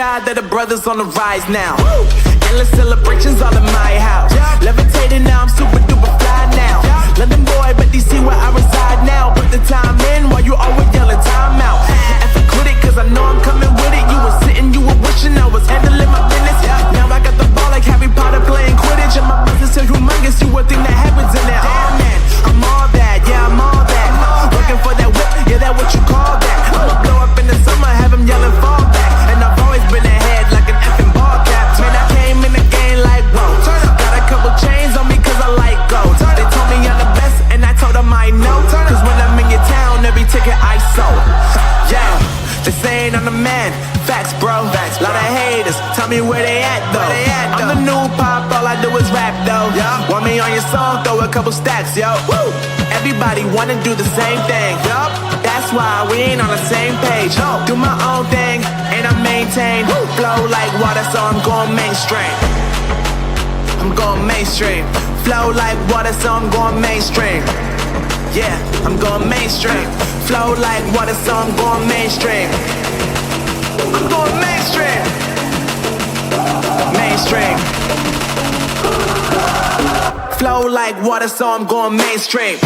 God that the brothers on the rise now. Endless celebrations all in my house. Levitating now, I'm super duper fly now. London boy, but DC where I reside now. Put the time in while you always yelling time out. And for quit it, cause I know I'm coming with it. You were sitting, you were wishing I was handling my business. Now I got the ball like Harry Potter playing Quidditch. And my business is humongous, you would think that happens in there. Oh man, I'm all that, yeah, I'm all that. Working for that whip, yeah, that what you call that. I'ma blow up in the summer, have them yelling fall back. And I've always been ahead like an effing ball cap. Man, I came in the game like, whoa. Got a couple chains on me cause I like gold. They told me I'm the best and I told them I know. Cause when I'm in your town, every ticket I sold. Yeah, they saying I'm the man. Facts, bro. Facts, lot of haters. Tell me where they at though. I'm the new pop, all I do is rap though. Want me on your song, throw a couple stacks, yo. Woo! Everybody wanna do the same thing. Yup, that's why we ain't on the same page. Do my own thing and I maintain. Flow like water, so I'm going mainstream. I'm going mainstream. Flow like water, so I'm going mainstream. Yeah, I'm going mainstream. Flow like water, so I'm going mainstream. I'm going mainstream. Mainstream. Flow like water, so I'm going mainstream.